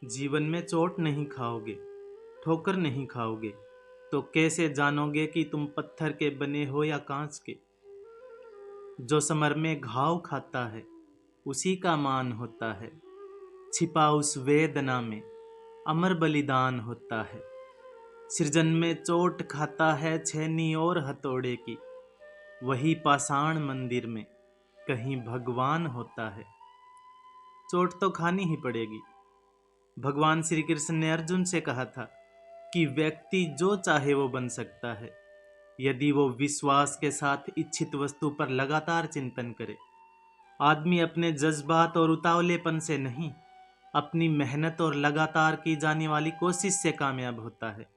जीवन में चोट नहीं खाओगे, ठोकर नहीं खाओगे, तो कैसे जानोगे कि तुम पत्थर के बने हो या कांच के। जो समर में घाव खाता है उसी का मान होता है, छिपा उस वेदना में अमर बलिदान होता है। सृजन में चोट खाता है छेनी और हथौड़े की, वही पाषाण मंदिर में कहीं भगवान होता है। चोट तो खानी ही पड़ेगी। भगवान श्री कृष्ण ने अर्जुन से कहा था कि व्यक्ति जो चाहे वो बन सकता है, यदि वो विश्वास के साथ इच्छित वस्तु पर लगातार चिंतन करे। आदमी अपने जज्बात और उतावलेपन से नहीं, अपनी मेहनत और लगातार की जाने वाली कोशिश से कामयाब होता है।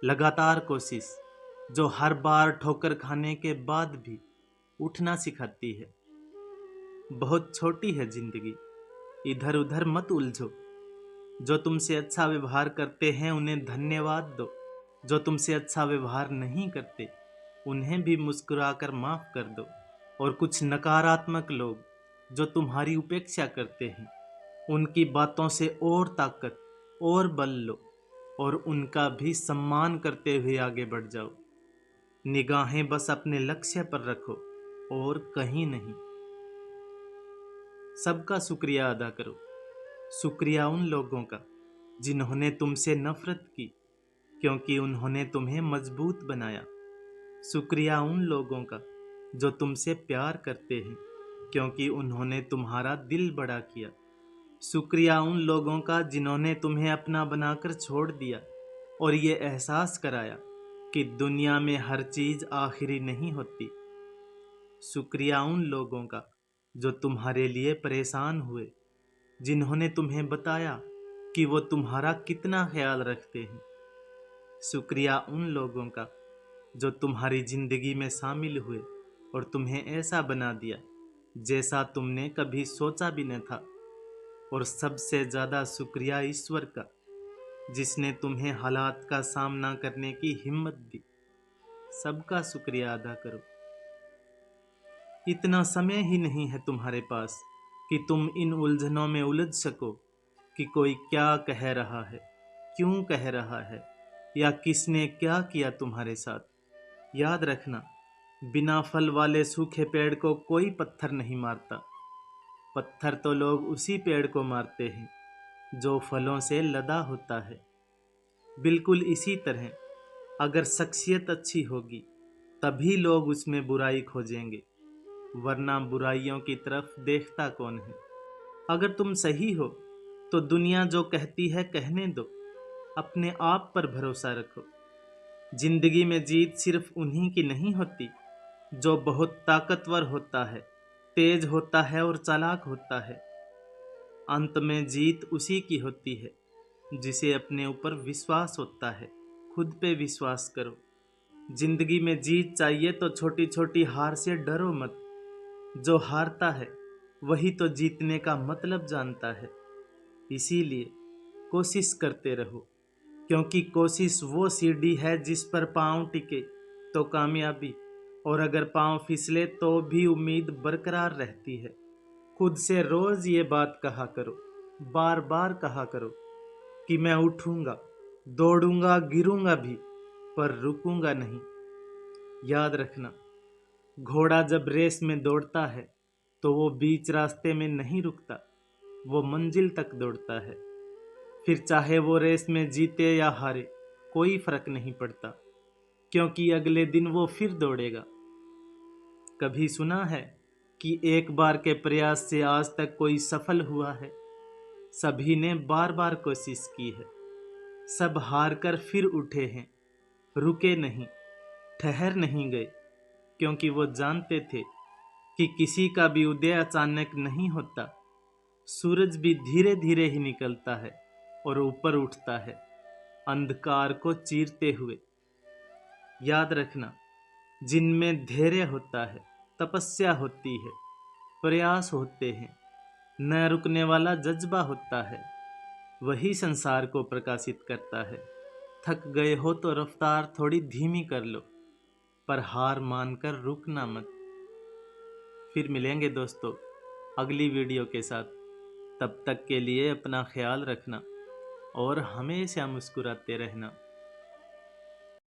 लगातार कोशिश जो हर बार ठोकर खाने के बाद भी उठना सिखाती है। बहुत छोटी है जिंदगी, इधर उधर मत उलझो। जो तुमसे अच्छा व्यवहार करते हैं उन्हें धन्यवाद दो। जो तुमसे अच्छा व्यवहार नहीं करते उन्हें भी मुस्कुराकर माफ कर दो। और कुछ नकारात्मक लोग जो तुम्हारी उपेक्षा करते हैं, उनकी बातों से और ताकत और बल लो और उनका भी सम्मान करते हुए आगे बढ़ जाओ। निगाहें बस अपने लक्ष्य पर रखो और कहीं नहीं। सबका शुक्रिया अदा करो। शुक्रिया उन लोगों का जिन्होंने तुमसे नफरत की, क्योंकि उन्होंने तुम्हें मजबूत बनाया। शुक्रिया उन लोगों का जो तुमसे प्यार करते हैं, क्योंकि उन्होंने तुम्हारा दिल बड़ा किया। शुक्रिया उन लोगों का जिन्होंने तुम्हें अपना बनाकर छोड़ दिया और ये एहसास कराया कि दुनिया में हर चीज आखिरी नहीं होती। शुक्रिया उन लोगों का जो तुम्हारे लिए परेशान हुए, जिन्होंने तुम्हें बताया कि वो तुम्हारा कितना ख्याल रखते हैं। शुक्रिया उन लोगों का जो तुम्हारी जिंदगी में शामिल हुए और तुम्हें ऐसा बना दिया जैसा तुमने कभी सोचा भी न था। और सबसे ज़्यादा शुक्रिया ईश्वर का, जिसने तुम्हें हालात का सामना करने की हिम्मत दी। सबका शुक्रिया अदा करो। इतना समय ही नहीं है तुम्हारे पास कि तुम इन उलझनों में उलझ सको कि कोई क्या कह रहा है, क्यों कह रहा है, या किसने क्या किया तुम्हारे साथ। याद रखना, बिना फल वाले सूखे पेड़ को कोई पत्थर नहीं मारता। पत्थर तो लोग उसी पेड़ को मारते हैं जो फलों से लदा होता है। बिल्कुल इसी तरह अगर शख्सियत अच्छी होगी तभी लोग उसमें बुराई खोजेंगे, वरना बुराइयों की तरफ देखता कौन है। अगर तुम सही हो तो दुनिया जो कहती है कहने दो, अपने आप पर भरोसा रखो। जिंदगी में जीत सिर्फ उन्हीं की नहीं होती जो बहुत ताकतवर होता है, तेज होता है और चालाक होता है। अंत में जीत उसी की होती है जिसे अपने ऊपर विश्वास होता है। खुद पे विश्वास करो। जिंदगी में जीत चाहिए तो छोटी छोटी हार से डरो मत। जो हारता है वही तो जीतने का मतलब जानता है। इसीलिए कोशिश करते रहो, क्योंकि कोशिश वो सीढ़ी है जिस पर पांव टिके तो कामयाबी, और अगर पांव फिसले तो भी उम्मीद बरकरार रहती है। खुद से रोज ये बात कहा करो, बार बार कहा करो कि मैं उठूंगा, दौड़ूंगा, गिरूंगा भी, पर रुकूंगा नहीं। याद रखना, घोड़ा जब रेस में दौड़ता है तो वो बीच रास्ते में नहीं रुकता, वो मंजिल तक दौड़ता है। फिर चाहे वो रेस में जीते या हारे, कोई फर्क नहीं पड़ता, क्योंकि अगले दिन वो फिर दौड़ेगा। कभी सुना है कि एक बार के प्रयास से आज तक कोई सफल हुआ है? सभी ने बार बार कोशिश की है। सब हार कर फिर उठे हैं, रुके नहीं, ठहर नहीं गए, क्योंकि वो जानते थे कि किसी का भी उदय अचानक नहीं होता। सूरज भी धीरे धीरे ही निकलता है और ऊपर उठता है, अंधकार को चीरते हुए। याद रखना, जिनमें धैर्य होता है, तपस्या होती है, प्रयास होते हैं, न रुकने वाला जज्बा होता है, वही संसार को प्रकाशित करता है। थक गए हो तो रफ्तार थोड़ी धीमी कर लो, पर हार मानकर रुकना मत। फिर मिलेंगे दोस्तों अगली वीडियो के साथ। तब तक के लिए अपना ख्याल रखना। और हमेशा मुस्कुराते रहना।